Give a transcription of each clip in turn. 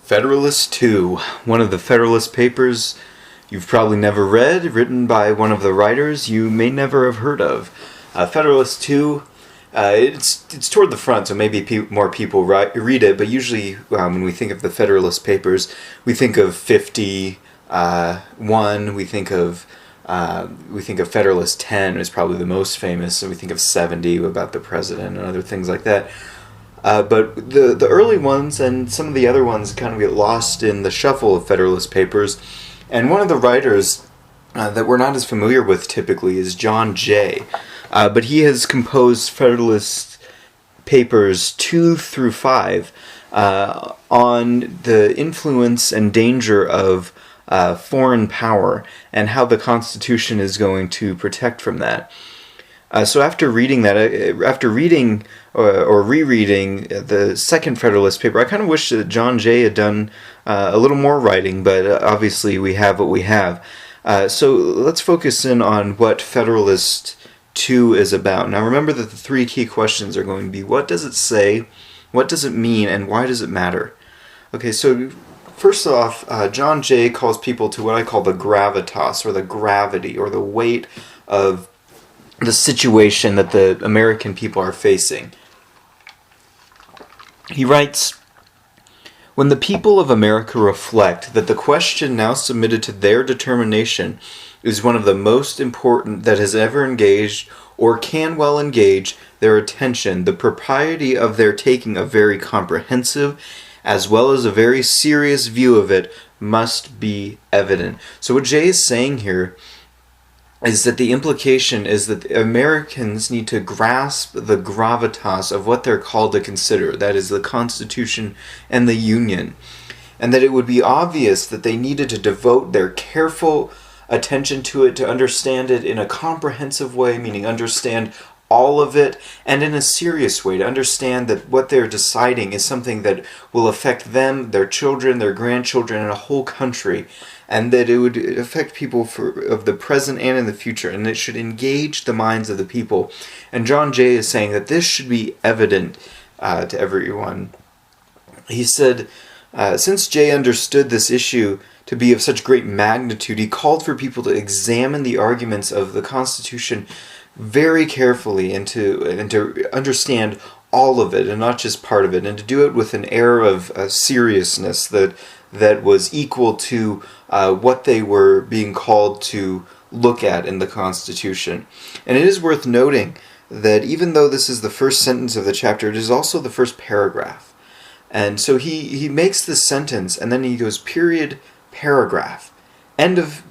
Federalist 2, one of the Federalist papers you've probably never read, written by one of the writers you may never have heard of. Federalist 2, it's toward the front, so maybe more people read it, but usually when we think of the Federalist papers, we think of 51, we think of Federalist 10 is probably the most famous, and we think of 70 about the president and other things like that. But the early ones and some of the other ones kind of get lost in the shuffle of Federalist papers. And one of the writers that we're not as familiar with typically is John Jay. But he has composed Federalist papers 2 through 5 on the influence and danger of foreign power and how the Constitution is going to protect from that. So after reading or rereading the second Federalist paper, I kind of wish that John Jay had done a little more writing, but obviously we have what we have. So let's focus in on what Federalist 2 is about. Now remember that the three key questions are going to be: what does it say, what does it mean, and why does it matter? Okay, so first off, John Jay calls people to what I call the gravitas, or the gravity, or the weight of the situation that the American people are facing. He writes, "When the people of America reflect that the question now submitted to their determination is one of the most important that has ever engaged or can well engage their attention, the propriety of their taking a very comprehensive as well as a very serious view of it must be evident." So what Jay is saying here is that the implication is that Americans need to grasp the gravitas of what they're called to consider, that is the Constitution and the Union, and that it would be obvious that they needed to devote their careful attention to it, to understand it in a comprehensive way, meaning understand all of it, and in a serious way, to understand that what they're deciding is something that will affect them, their children, their grandchildren, and a whole country, and that it would affect people of the present and in the future, and it should engage the minds of the people. And John Jay is saying that this should be evident to everyone. He said, since Jay understood this issue to be of such great magnitude, he called for people to examine the arguments of the Constitution very carefully and to understand all of it and not just part of it, and to do it with an air of seriousness that was equal to what they were being called to look at in the Constitution. And it is worth noting that even though this is the first sentence of the chapter, it is also the first paragraph. And so he makes this sentence, and then he goes period, paragraph, end of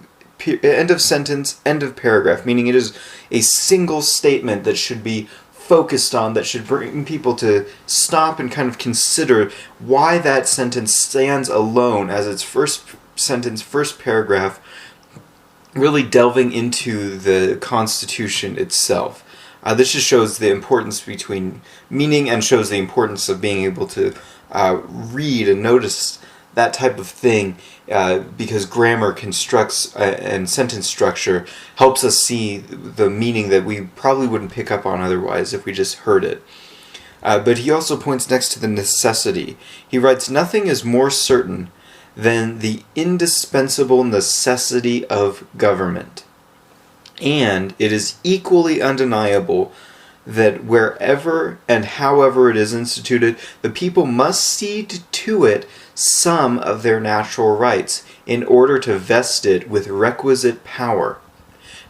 sentence, end of paragraph, meaning it is a single statement that should be focused on, that should bring people to stop and kind of consider why that sentence stands alone as its first sentence, first paragraph, really delving into the Constitution itself. This just shows the importance between meaning and shows the importance of being able to read and notice that type of thing, because grammar constructs and sentence structure helps us see the meaning that we probably wouldn't pick up on otherwise if we just heard it. But he also points next to the necessity. He writes, "Nothing is more certain than the indispensable necessity of government. And it is equally undeniable that wherever and however it is instituted, the people must cede to it some of their natural rights in order to vest it with requisite power."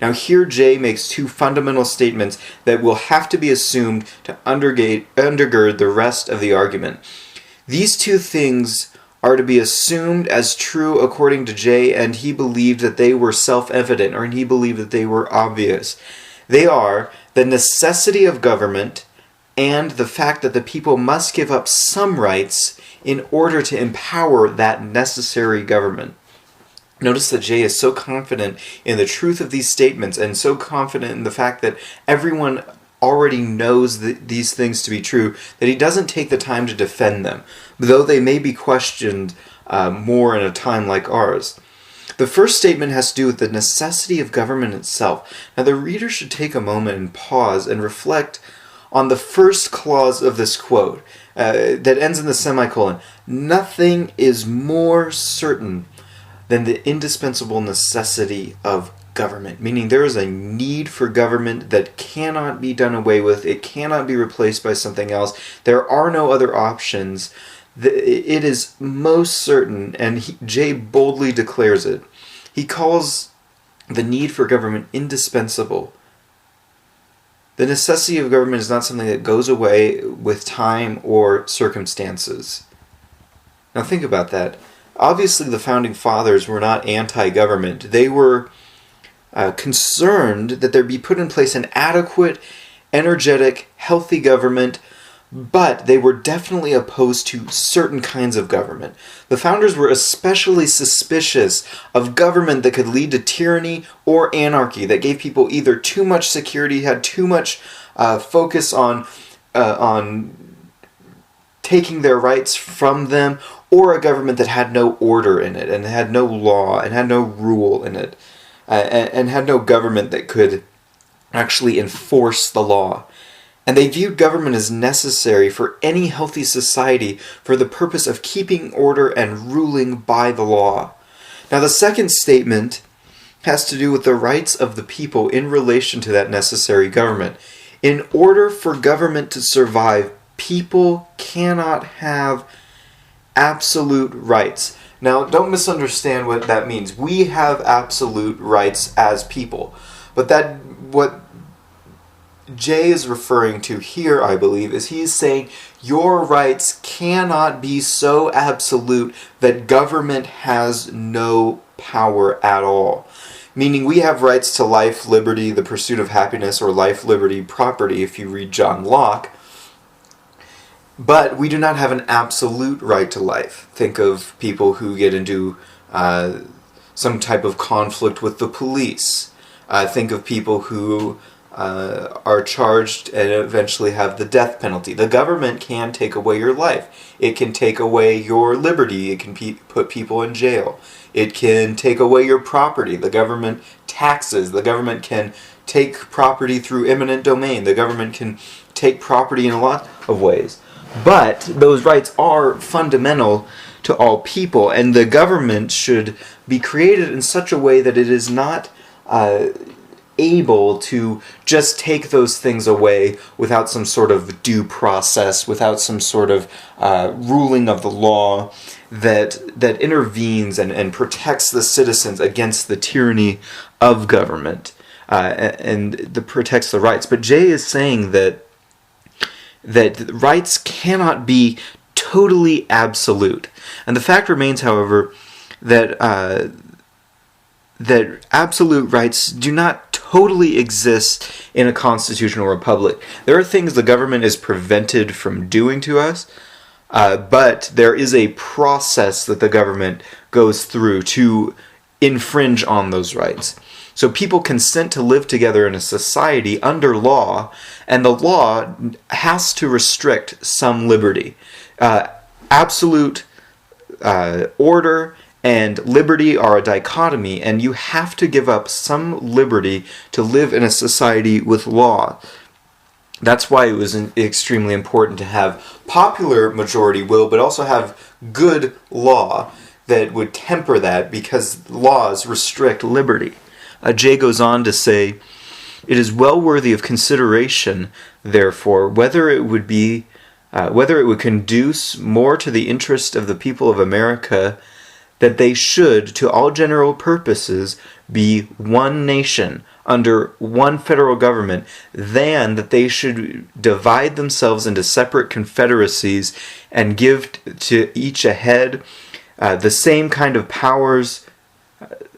Now here Jay makes two fundamental statements that will have to be assumed to undergird the rest of the argument. These two things are to be assumed as true according to Jay, and he believed that they were self-evident, or he believed that they were obvious. They are the necessity of government and the fact that the people must give up some rights in order to empower that necessary government. Notice that Jay is so confident in the truth of these statements and so confident in the fact that everyone already knows these things to be true that he doesn't take the time to defend them, though they may be questioned more in a time like ours. The first statement has to do with the necessity of government itself. Now the reader should take a moment and pause and reflect on the first clause of this quote. that ends in the semicolon. Nothing is more certain than the indispensable necessity of government. Meaning there is a need for government that cannot be done away with. It cannot be replaced by something else. There are no other options. It is most certain, and Jay boldly declares it. He calls the need for government indispensable. The necessity of government is not something that goes away with time or circumstances. Now think about that. Obviously the Founding Fathers were not anti-government. They were concerned that there be put in place an adequate, energetic, healthy government, but they were definitely opposed to certain kinds of government. The founders were especially suspicious of government that could lead to tyranny or anarchy, that gave people either too much security, had too much focus on taking their rights from them, or a government that had no order in it, and had no law, and had no rule in it, and had no government that could actually enforce the law. And they viewed government as necessary for any healthy society for the purpose of keeping order and ruling by the law. Now the second statement has to do with the rights of the people in relation to that necessary government. In order for government to survive, people cannot have absolute rights. Now don't misunderstand what that means. We have absolute rights as people. But what Jay is referring to here, I believe, is he's saying your rights cannot be so absolute that government has no power at all. Meaning we have rights to life, liberty, the pursuit of happiness, or life, liberty, property, if you read John Locke. But we do not have an absolute right to life. Think of people who get into some type of conflict with the police. Think of people who are charged and eventually have the death penalty. The government can take away your life. It can take away your liberty. It can put people in jail. It can take away your property. The government taxes. The government can take property through eminent domain. The government can take property in a lot of ways. But those rights are fundamental to all people, and the government should be created in such a way that it is not able to just take those things away without some sort of due process, without some sort of ruling of the law that intervenes and protects the citizens against the tyranny of government and that protects the rights. But Jay is saying that rights cannot be totally absolute. And the fact remains, however, that absolute rights do not totally exist in a constitutional republic. There are things the government is prevented from doing to us, but there is a process that the government goes through to infringe on those rights. So people consent to live together in a society under law, and the law has to restrict some liberty. Absolute order and liberty are a dichotomy, and you have to give up some liberty to live in a society with law. That's why it was extremely important to have popular majority will, but also have good law that would temper that, because laws restrict liberty. Jay goes on to say, "It is well worthy of consideration, therefore, whether it would conduce more to the interest of the people of America that they should, to all general purposes, be one nation under one federal government, than that they should divide themselves into separate confederacies and give to each a head the same kind of powers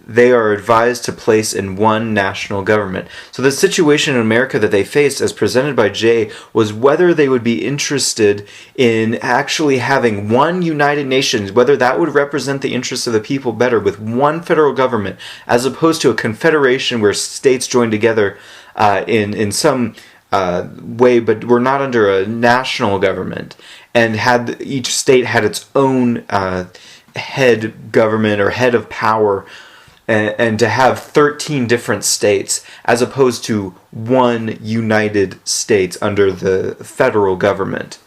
they are advised to place in one national government." So the situation in America that they faced, as presented by Jay, was whether they would be interested in actually having one United Nations, whether that would represent the interests of the people better with one federal government, as opposed to a confederation where states joined together in some way, but were not under a national government, and had each state had its own head government or head of power, and to have 13 different states as opposed to one United States under the federal government.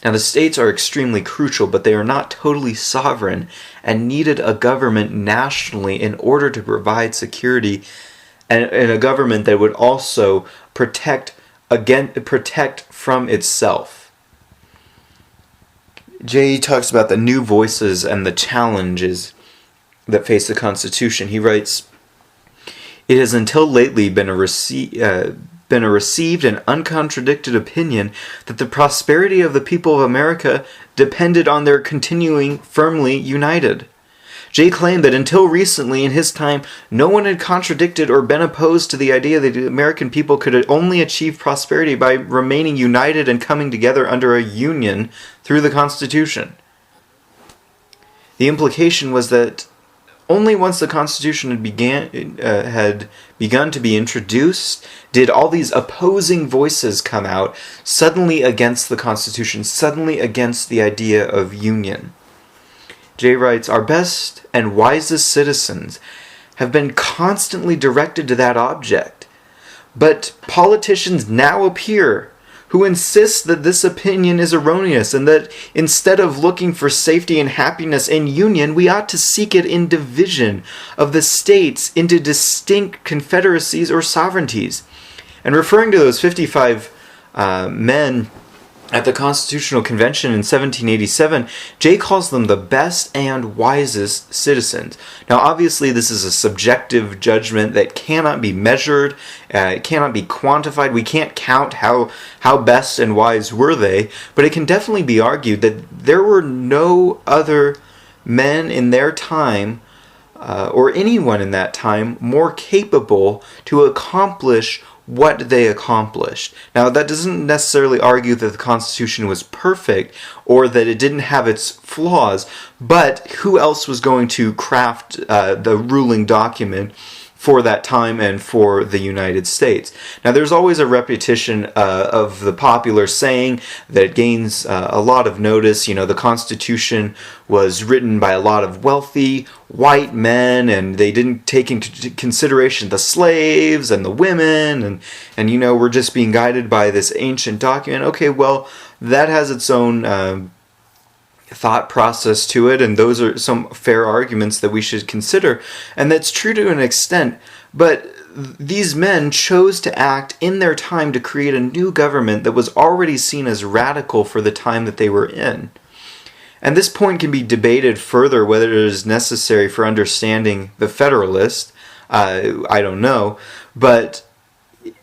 Now, the states are extremely crucial, but they are not totally sovereign and needed a government nationally in order to provide security, and a government that would also protect from itself. Jay talks about the new voices and the challenges that face the Constitution. He writes, "It has until lately been a received and uncontradicted opinion that the prosperity of the people of America depended on their continuing firmly united. Jay claimed that until recently in his time, no one had contradicted or been opposed to the idea that the American people could only achieve prosperity by remaining united and coming together under a union through the Constitution. The implication was that only once the Constitution had begun to be introduced did all these opposing voices come out, suddenly against the Constitution, suddenly against the idea of union." Jay writes, "Our best and wisest citizens have been constantly directed to that object, but politicians now appear who insist that this opinion is erroneous and that instead of looking for safety and happiness in union, we ought to seek it in division of the states into distinct confederacies or sovereignties." And referring to those 55 men at the Constitutional Convention in 1787, Jay calls them the best and wisest citizens. Now, obviously, this is a subjective judgment that cannot be measured, it cannot be quantified. We can't count how best and wise were they, but it can definitely be argued that there were no other men in their time, or anyone in that time, more capable to accomplish what they accomplished. Now, that doesn't necessarily argue that the Constitution was perfect or that it didn't have its flaws, but who else was going to craft the ruling document for that time and for the United States? Now, there's always a repetition of the popular saying that gains a lot of notice. You know, the Constitution was written by a lot of wealthy white men, and they didn't take into consideration the slaves and the women, and you know, we're just being guided by this ancient document. Okay, well, that has its own thought process to it, and those are some fair arguments that we should consider, and that's true to an extent, but these men chose to act in their time to create a new government that was already seen as radical for the time that they were in. And this point can be debated further whether it is necessary for understanding the Federalist. I don't know, but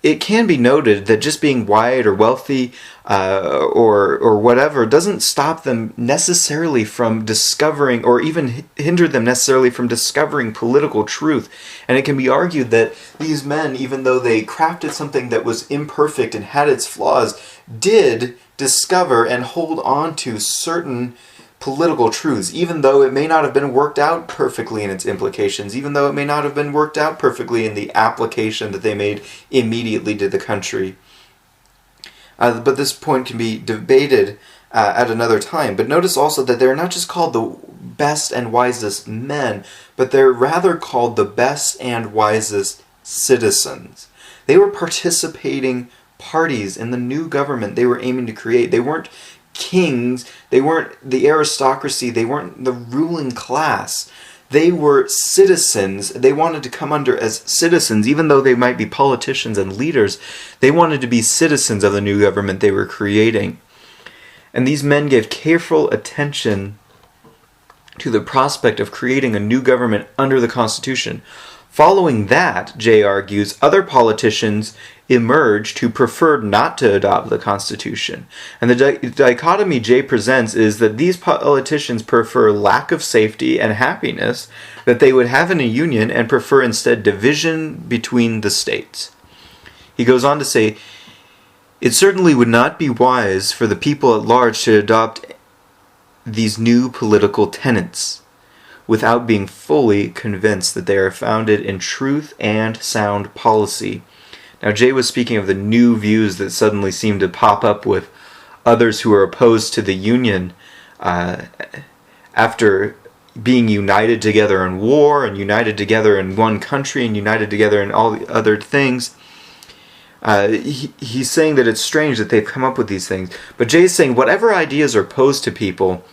it can be noted that just being white or wealthy or whatever doesn't stop them necessarily from discovering, or even hinder them necessarily from discovering political truth. And it can be argued that these men, even though they crafted something that was imperfect and had its flaws, did discover and hold on to certain political truths, even though it may not have been worked out perfectly in its implications, even though it may not have been worked out perfectly in the application that they made immediately to the country. But this point can be debated at another time. But notice also that they're not just called the best and wisest men, but they're rather called the best and wisest citizens. They were participating parties in the new government they were aiming to create. They weren't kings, they weren't the aristocracy, they weren't the ruling class. They were citizens. They wanted to come under as citizens, even though they might be politicians and leaders. They wanted to be citizens of the new government they were creating. And these men gave careful attention to the prospect of creating a new government under the Constitution. Following that, Jay argues, other politicians emerged who preferred not to adopt the Constitution. And the dichotomy Jay presents is that these politicians prefer lack of safety and happiness that they would have in a union, and prefer instead division between the states. He goes on to say, "It certainly would not be wise for the people at large to adopt these new political tenets without being fully convinced that they are founded in truth and sound policy." Now, Jay was speaking of the new views that suddenly seemed to pop up with others who are opposed to the Union after being united together in war, and united together in one country, and united together in all the other things. He's saying that it's strange that they've come up with these things. But Jay is saying whatever ideas are posed to people,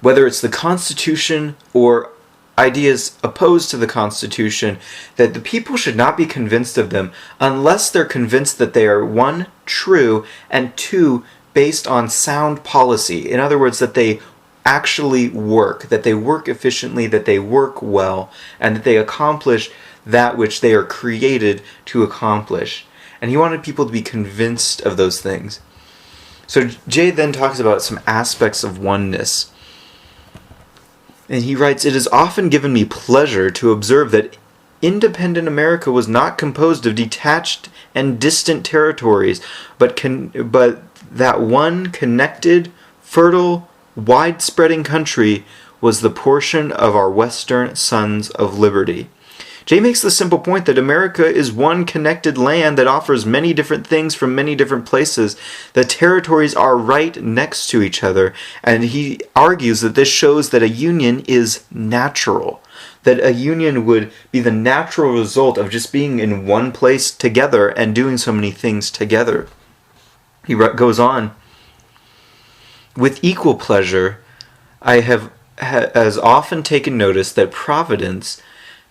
whether it's the Constitution or ideas opposed to the Constitution, that the people should not be convinced of them unless they're convinced that they are, one, true, and two, based on sound policy. In other words, that they actually work, that they work efficiently, that they work well, and that they accomplish that which they are created to accomplish. And he wanted people to be convinced of those things. So Jay then talks about some aspects of oneness. And he writes, "It has often given me pleasure to observe that independent America was not composed of detached and distant territories, but that one connected, fertile, wide-spreading country was the portion of our Western Sons of Liberty." Jay makes the simple point that America is one connected land that offers many different things from many different places. The territories are right next to each other, and he argues that this shows that a union is natural, that a union would be the natural result of just being in one place together and doing so many things together. He goes on, "With equal pleasure, I have as often taken notice that Providence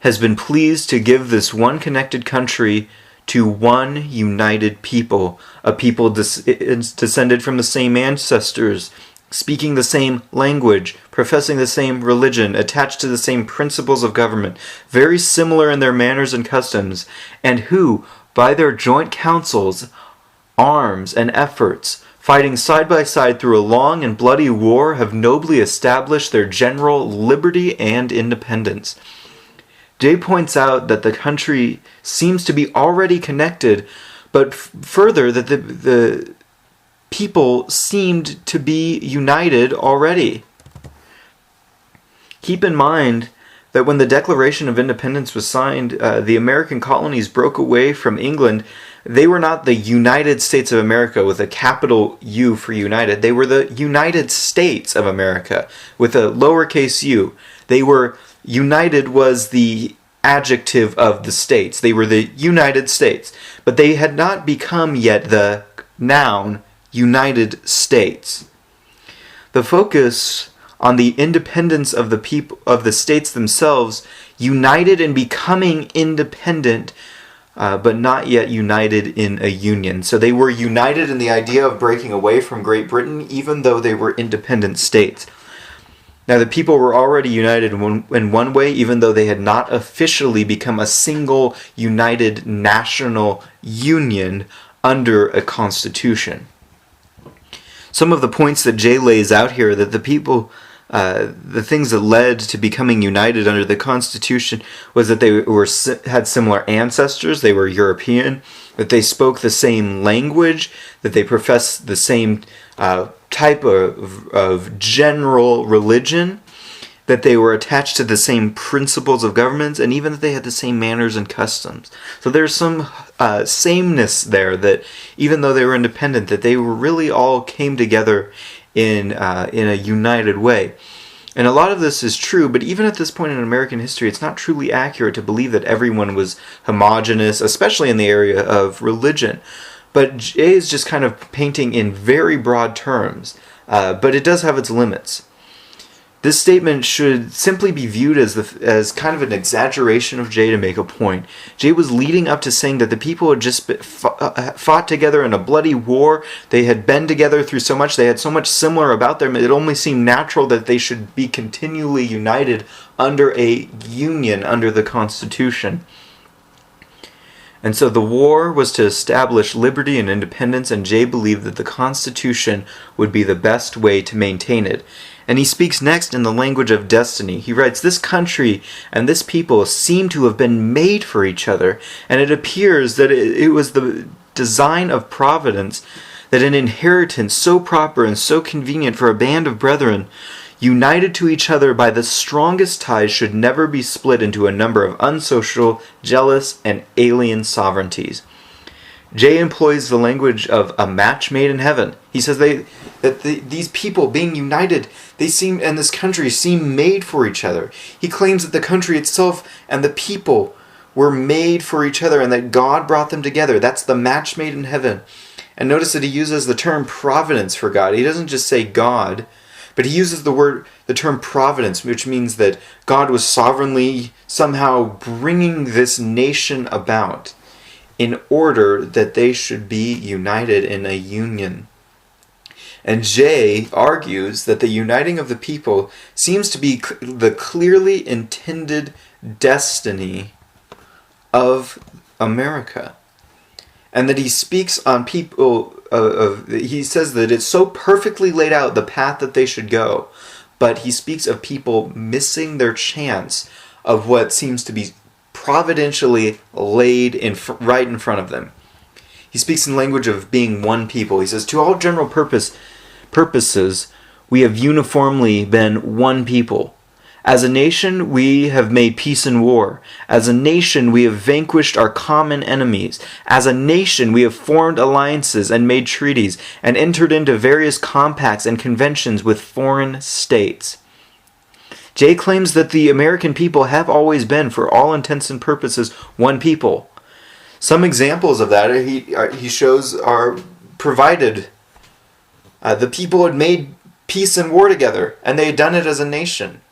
has been pleased to give this one connected country to one united people, a people descended from the same ancestors, speaking the same language, professing the same religion, attached to the same principles of government, very similar in their manners and customs, and who, by their joint counsels, arms, and efforts, fighting side by side through a long and bloody war, have nobly established their general liberty and independence." Jay points out that the country seems to be already connected, but further that the people seemed to be united already. Keep in mind that when the Declaration of Independence was signed, the American colonies broke away from England. They were not the United States of America with a capital U for United. They were the United States of America with a lowercase u. They were United was the adjective of the states. They were the United States. But they had not become yet the noun United States. The focus on the independence of the people of the states themselves, united in becoming independent, but not yet united in a union. So they were united in the idea of breaking away from Great Britain, even though they were independent states. Now, the people were already united in one way, even though they had not officially become a single united national union under a constitution. Some of the points that Jay lays out here, that the people, the things that led to becoming united under the Constitution, was that they had similar ancestors, they were European, that they spoke the same language, that they professed the same type of general religion, that they were attached to the same principles of governments, and even that they had the same manners and customs. So there's some sameness there, that even though they were independent, that they really all came together in a united way. And a lot of this is true, but even at this point in American history, it's not truly accurate to believe that everyone was homogenous, especially in the area of religion. But Jay is just kind of painting in very broad terms, but it does have its limits. This statement should simply be viewed as kind of an exaggeration of Jay to make a point. Jay was leading up to saying that the people had just fought together in a bloody war. They had been together through so much. They had so much similar about them. It only seemed natural that they should be continually united under a union under the Constitution. And so the war was to establish liberty and independence, and Jay believed that the Constitution would be the best way to maintain it. And he speaks next in the language of destiny. He writes, "This country and this people seem to have been made for each other, and it appears that it was the design of Providence that an inheritance so proper and so convenient for a band of brethren, united to each other by the strongest ties, should never be split into a number of unsocial, jealous, and alien sovereignties." Jay employs the language of a match made in heaven. He says these people being united, and this country seem made for each other. He claims that the country itself and the people were made for each other and that God brought them together. That's the match made in heaven. And notice that he uses the term providence for God. He doesn't just say God, but he uses the term providence, which means that God was sovereignly somehow bringing this nation about in order that they should be united in a union. And Jay argues that the uniting of the people seems to be the clearly intended destiny of America. And that he speaks on people, he says that it's so perfectly laid out the path that they should go, but he speaks of people missing their chance of what seems to be providentially laid right in front of them. He speaks in language of being one people. He says, to all general purposes, we have uniformly been one people. As a nation, we have made peace and war. As a nation, we have vanquished our common enemies. As a nation, we have formed alliances and made treaties and entered into various compacts and conventions with foreign states. Jay claims that the American people have always been, for all intents and purposes, one people. Some examples of that he shows are provided. The people had made peace and war together, and they had done it as a nation.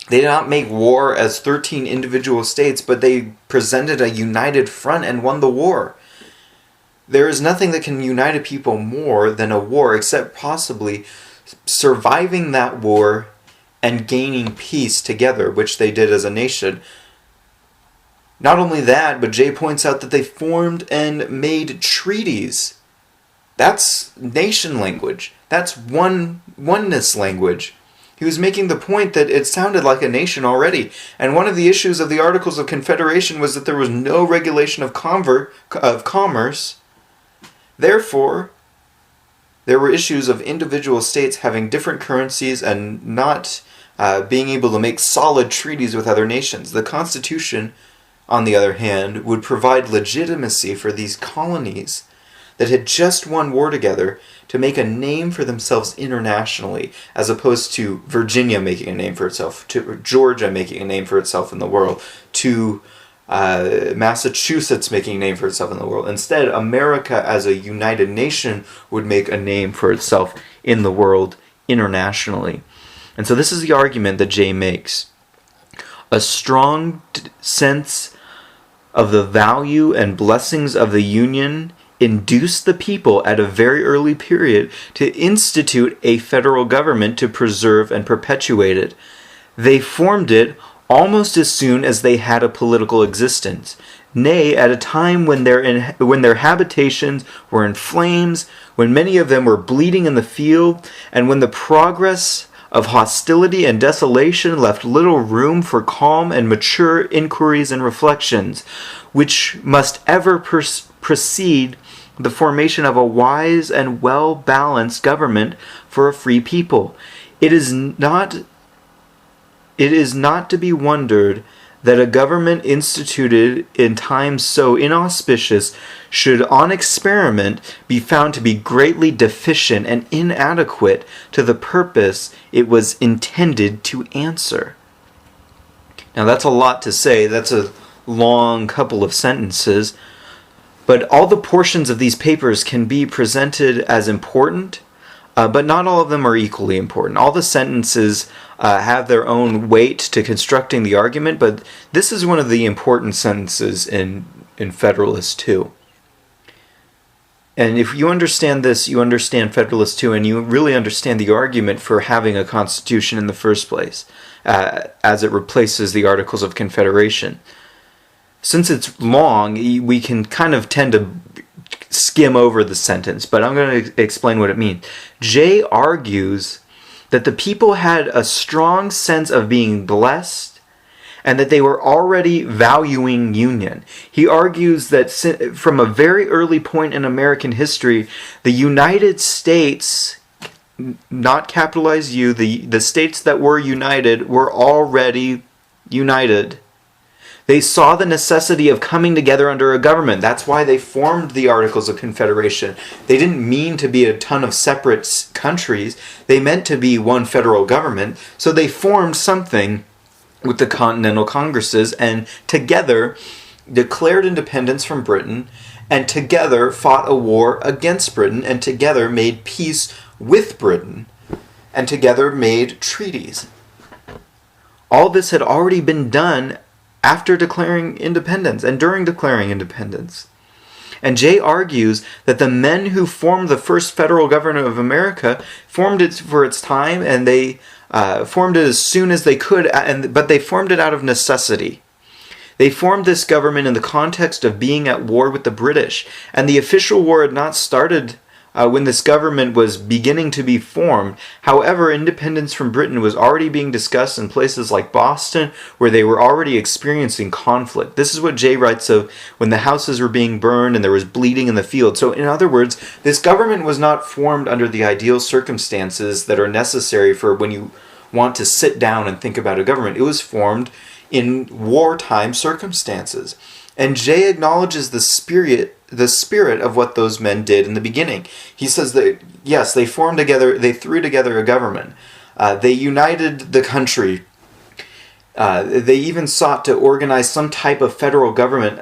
They did not make war as 13 individual states, but they presented a united front and won the war. There is nothing that can unite a people more than a war, except possibly surviving that war and gaining peace together, which they did as a nation. Not only that, but Jay points out that they formed and made treaties. That's nation language. That's oneness language. He was making the point that it sounded like a nation already. And one of the issues of the Articles of Confederation was that there was no regulation of commerce. Therefore, there were issues of individual states having different currencies and not being able to make solid treaties with other nations. The Constitution, on the other hand, would provide legitimacy for these colonies that had just won war together to make a name for themselves internationally, as opposed to Virginia making a name for itself, to Georgia making a name for itself in the world, to Massachusetts making a name for itself in the world. Instead, America as a united nation would make a name for itself in the world internationally. And so this is the argument that Jay makes. A strong sense of the value and blessings of the Union induced the people at a very early period to institute a federal government to preserve and perpetuate it. They formed it almost as soon as they had a political existence, nay, at a time when their habitations were in flames, when many of them were bleeding in the field, and when the progress of hostility and desolation left little room for calm and mature inquiries and reflections, which must ever precede the formation of a wise and well-balanced government for a free people. It is not to be wondered that a government instituted in times so inauspicious should on experiment be found to be greatly deficient and inadequate to the purpose it was intended to answer. Now that's a lot to say. That's a long couple of sentences. But all the portions of these papers can be presented as important, but not all of them are equally important. All the sentences have their own weight to constructing the argument, but this is one of the important sentences in Federalist 2. And if you understand this, you understand Federalist 2, and you really understand the argument for having a constitution in the first place, as it replaces the Articles of Confederation. Since it's long, we can kind of tend to skim over the sentence, but I'm going to explain what it means. Jay argues that the people had a strong sense of being blessed and that they were already valuing union. He argues that from a very early point in American history, the United States, not capitalized U, the states that were united were already united. They saw the necessity of coming together under a government. That's why they formed the Articles of Confederation. They didn't mean to be a ton of separate countries. They meant to be one federal government. So they formed something with the Continental Congresses, and together declared independence from Britain, and together fought a war against Britain, and together made peace with Britain, and together made treaties. All this had already been done after declaring independence and during declaring independence. And Jay argues that the men who formed the first federal government of America formed it for its time, and they formed it as soon as they could, but they formed it out of necessity. They formed this government in the context of being at war with the British, and the official war had not started when this government was beginning to be formed. However, independence from Britain was already being discussed in places like Boston, where they were already experiencing conflict. This is what Jay writes of when the houses were being burned and there was bleeding in the field. So in other words, this government was not formed under the ideal circumstances that are necessary for when you want to sit down and think about a government. It was formed in wartime circumstances. And Jay acknowledges the spirit of what those men did in the beginning. He says that, yes, they formed together, they threw together a government. They united the country. They even sought to organize some type of federal government.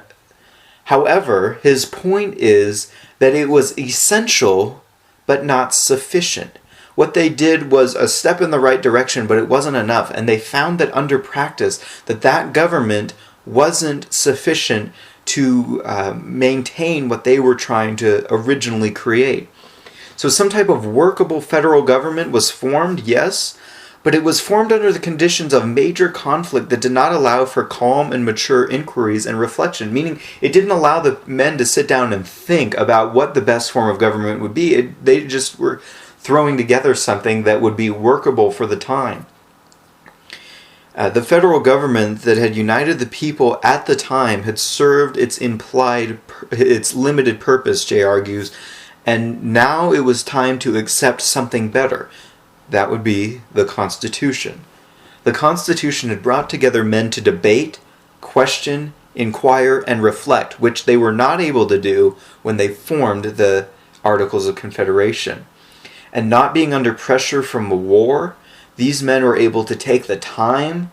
However, his point is that it was essential but not sufficient. What they did was a step in the right direction, but it wasn't enough. And they found that under practice, that government wasn't sufficient to maintain what they were trying to originally create. So some type of workable federal government was formed, yes, but it was formed under the conditions of major conflict that did not allow for calm and mature inquiries and reflection, meaning it didn't allow the men to sit down and think about what the best form of government would be. They just were throwing together something that would be workable for the time. The federal government that had united the people at the time had served its limited purpose, Jay argues, and now it was time to accept something better. That would be the Constitution. The Constitution had brought together men to debate, question, inquire, and reflect, which they were not able to do when they formed the Articles of Confederation. And not being under pressure from a war, these men were able to take the time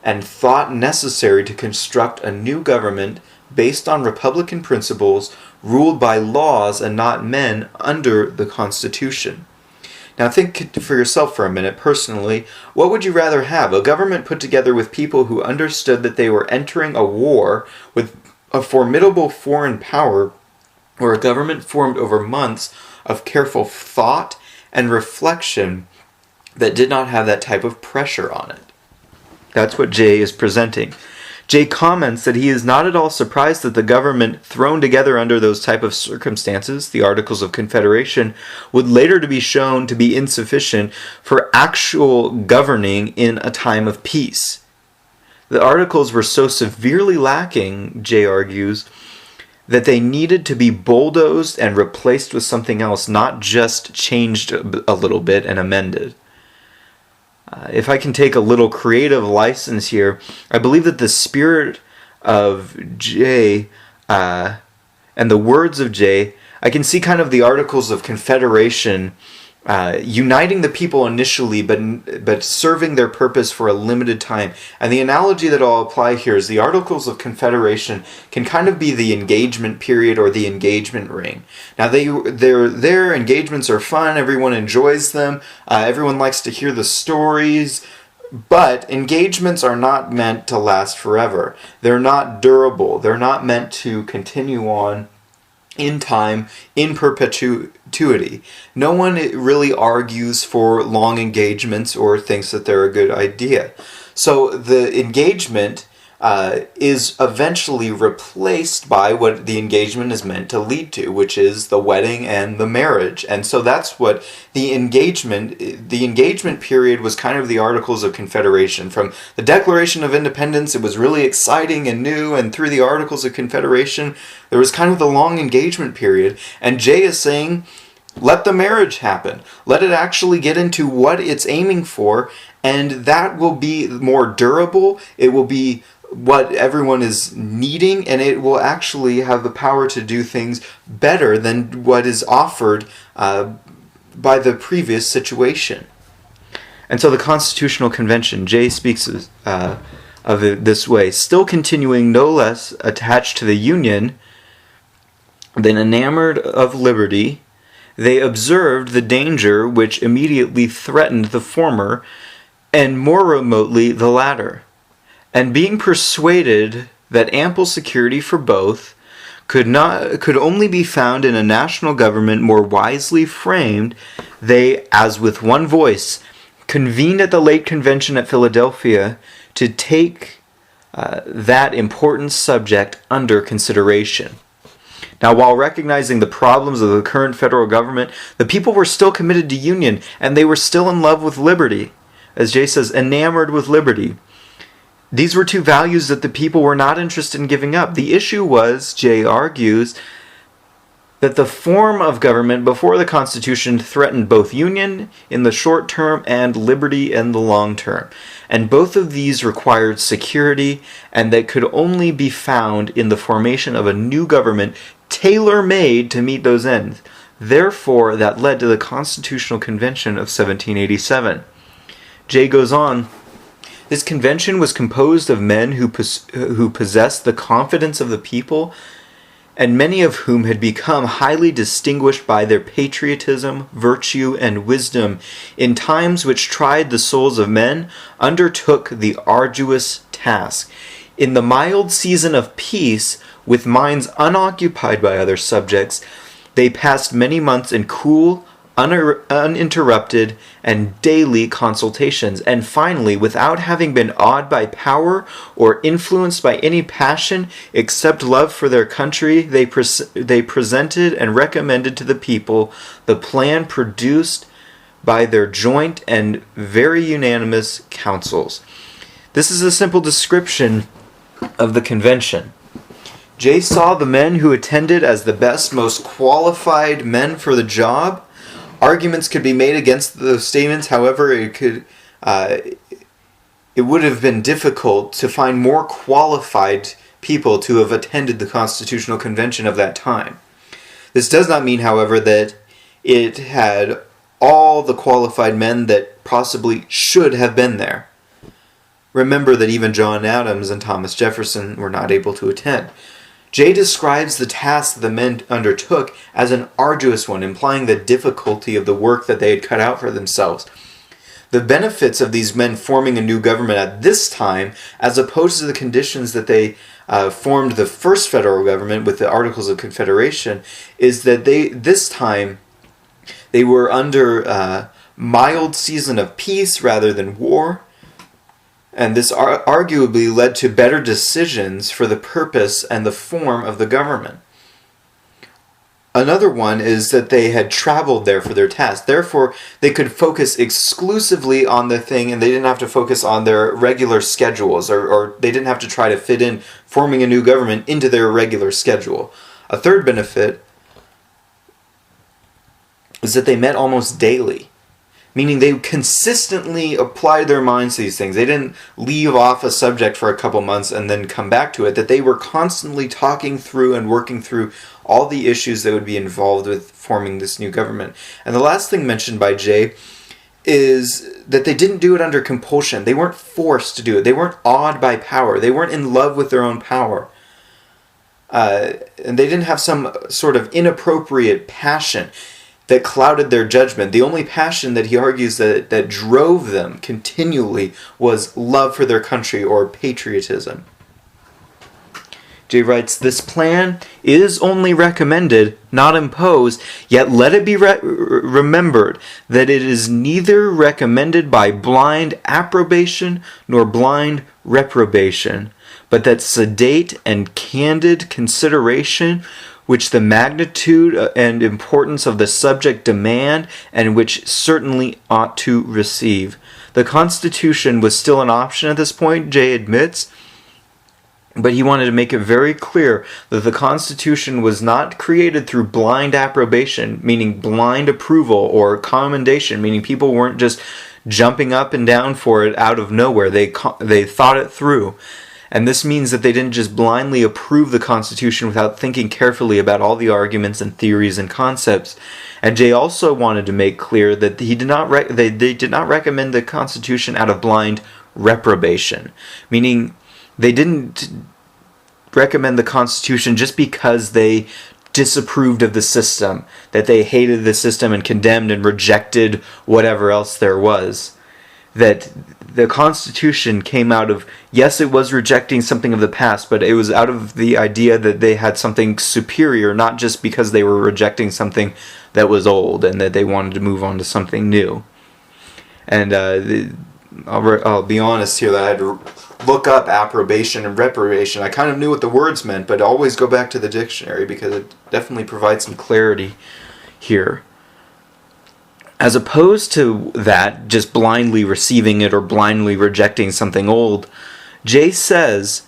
and thought necessary to construct a new government based on Republican principles, ruled by laws and not men under the Constitution. Now think for yourself for a minute, personally, what would you rather have? A government put together with people who understood that they were entering a war with a formidable foreign power, or a government formed over months of careful thought and reflection that did not have that type of pressure on it? That's what Jay is presenting. Jay comments that he is not at all surprised that the government thrown together under those type of circumstances, the Articles of Confederation, would later to be shown to be insufficient for actual governing in a time of peace. The Articles were so severely lacking, Jay argues, that they needed to be bulldozed and replaced with something else, not just changed a little bit and amended. If I can take a little creative license here, I believe that the spirit of Jay and the words of Jay, I can see kind of the Articles of Confederation uniting the people initially, but serving their purpose for a limited time. And the analogy that I'll apply here is the Articles of Confederation can kind of be the engagement period or the engagement ring. Now their engagements are fun, everyone enjoys them, everyone likes to hear the stories, but engagements are not meant to last forever. They're not durable. They're not meant to continue on in time, in perpetuity. No one really argues for long engagements or thinks that they're a good idea. So the engagement is eventually replaced by what the engagement is meant to lead to, which is the wedding and the marriage. And so that's what the engagement period was kind of the Articles of Confederation. From the Declaration of Independence, it was really exciting and new, and through the Articles of Confederation, there was kind of the long engagement period. And Jay is saying, let the marriage happen. Let it actually get into what it's aiming for, and that will be more durable. It will be what everyone is needing, and it will actually have the power to do things better than what is offered by the previous situation. And so the Constitutional Convention, Jay speaks of it this way: still continuing no less attached to the Union than enamored of liberty, they observed the danger which immediately threatened the former, and more remotely the latter. And being persuaded that ample security for both could only be found in a national government more wisely framed, they, as with one voice, convened at the late convention at Philadelphia to take that important subject under consideration. Now, while recognizing the problems of the current federal government, the people were still committed to union, and they were still in love with liberty. As Jay says, enamored with liberty. These were two values that the people were not interested in giving up. The issue was, Jay argues, that the form of government before the Constitution threatened both union in the short term and liberty in the long term. And both of these required security, and that could only be found in the formation of a new government tailor-made to meet those ends. Therefore, that led to the Constitutional Convention of 1787. Jay goes on, this convention was composed of men who possessed the confidence of the people, and many of whom had become highly distinguished by their patriotism, virtue, and wisdom in times which tried the souls of men, undertook the arduous task. In the mild season of peace, with minds unoccupied by other subjects, they passed many months in cool, uninterrupted, and daily consultations, and finally, without having been awed by power or influenced by any passion except love for their country, they presented and recommended to the people the plan produced by their joint and very unanimous councils. This is a simple description of the convention. Jay saw the men who attended as the best, most qualified men for the job. Arguments could be made against those statements. However, it would have been difficult to find more qualified people to have attended the Constitutional Convention of that time. This does not mean, however, that it had all the qualified men that possibly should have been there. Remember that even John Adams and Thomas Jefferson were not able to attend. Jay describes the task that the men undertook as an arduous one, implying the difficulty of the work that they had cut out for themselves. The benefits of these men forming a new government at this time, as opposed to the conditions that they formed the first federal government with the Articles of Confederation, is that this time they were under a mild season of peace rather than war. And this arguably led to better decisions for the purpose and the form of the government. Another one is that they had traveled there for their task. Therefore, they could focus exclusively on the thing, and they didn't have to focus on their regular schedules, or they didn't have to try to fit in forming a new government into their regular schedule. A third benefit is that they met almost daily. Meaning they consistently applied their minds to these things. They didn't leave off a subject for a couple months and then come back to it. That they were constantly talking through and working through all the issues that would be involved with forming this new government. And the last thing mentioned by Jay is that they didn't do it under compulsion. They weren't forced to do it. They weren't awed by power. They weren't in love with their own power. And they didn't have some sort of inappropriate passion that clouded their judgment. The only passion that he argues that drove them continually was love for their country or patriotism. Jay writes, this plan is only recommended, not imposed, yet let it be remembered that it is neither recommended by blind approbation nor blind reprobation, but that sedate and candid consideration which the magnitude and importance of the subject demand, and which certainly ought to receive. The Constitution was still an option at this point, Jay admits, but he wanted to make it very clear that the Constitution was not created through blind approbation, meaning blind approval, or commendation, meaning people weren't just jumping up and down for it out of nowhere. They thought it through. And this means that they didn't just blindly approve the Constitution without thinking carefully about all the arguments and theories and concepts. And Jay also wanted to make clear that they did not recommend the Constitution out of blind reprobation, meaning they didn't recommend the Constitution just because they disapproved of the system, that they hated the system and condemned and rejected whatever else there was. That the Constitution came out of, yes, it was rejecting something of the past, but it was out of the idea that they had something superior, not just because they were rejecting something that was old and that they wanted to move on to something new. And I'll be honest here that I had to look up approbation and reprobation. I kind of knew what the words meant, but always go back to the dictionary because it definitely provides some clarity here. As opposed to that, just blindly receiving it or blindly rejecting something old, Jay says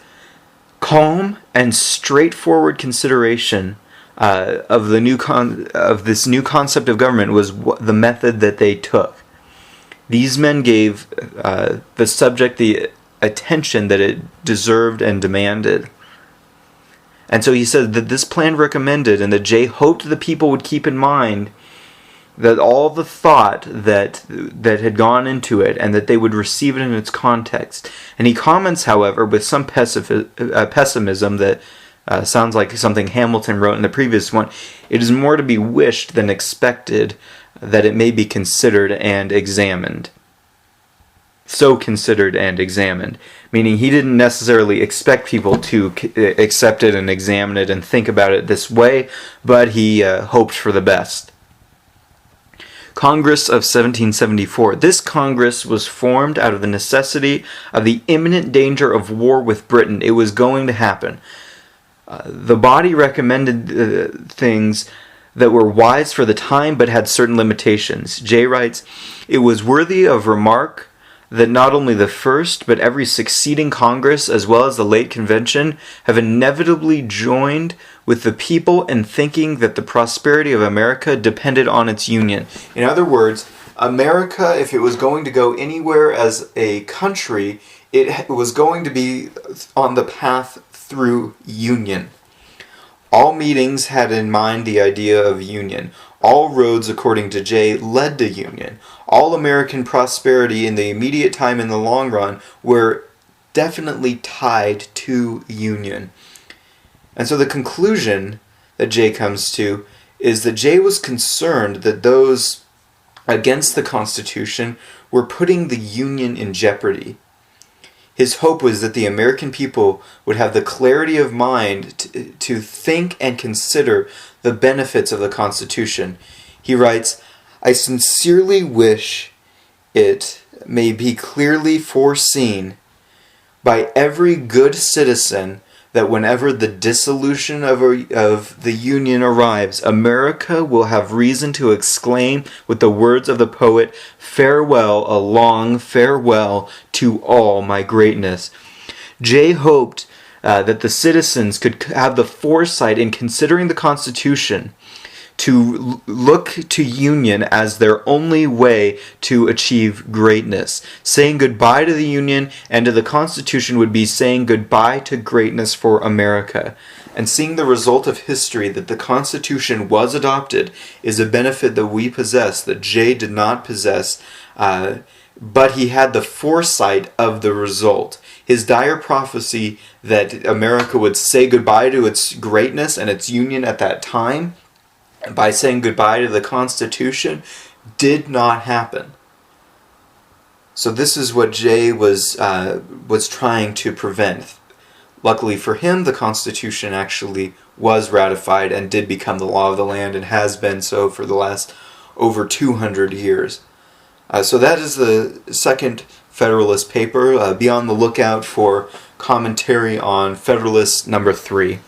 calm and straightforward consideration of this new concept of government was the method that they took. These men gave the subject the attention that it deserved and demanded. And so he said that this plan recommended, and that Jay hoped the people would keep in mind that all the thought that had gone into it, and that they would receive it in its context. And he comments, however, with some pessimism that sounds like something Hamilton wrote in the previous one, it is more to be wished than expected that it may be considered and examined. So considered and examined, meaning he didn't necessarily expect people to accept it and examine it and think about it this way, but he hoped for the best. Congress of 1774. This Congress was formed out of the necessity of the imminent danger of war with Britain. It was going to happen. The body recommended things that were wise for the time but had certain limitations. Jay writes, "It was worthy of remark that not only the first but every succeeding Congress as well as the late convention have inevitably joined with the people in thinking that the prosperity of America depended on its union." In other words, America, if it was going to go anywhere as a country, it was going to be on the path through union. All meetings had in mind the idea of union. All roads, according to Jay, led to union. All American prosperity in the immediate time and the long run were definitely tied to union. And so the conclusion that Jay comes to is that Jay was concerned that those against the Constitution were putting the Union in jeopardy. His hope was that the American people would have the clarity of mind to think and consider the benefits of the Constitution. He writes, "I sincerely wish it may be clearly foreseen by every good citizen that whenever the dissolution of the Union arrives, America will have reason to exclaim with the words of the poet, 'Farewell, a long farewell to all my greatness.'" Jay hoped that the citizens could have the foresight in considering the Constitution to look to union as their only way to achieve greatness. Saying goodbye to the Union and to the Constitution would be saying goodbye to greatness for America. And seeing the result of history that the Constitution was adopted is a benefit that we possess, that Jay did not possess, but he had the foresight of the result. His dire prophecy that America would say goodbye to its greatness and its union at that time, by saying goodbye to the Constitution, did not happen. So this is what Jay was trying to prevent. Luckily for him, the Constitution actually was ratified and did become the law of the land, and has been so for the last over 200 years. So that is the second Federalist paper. Be on the lookout for commentary on Federalist number 3.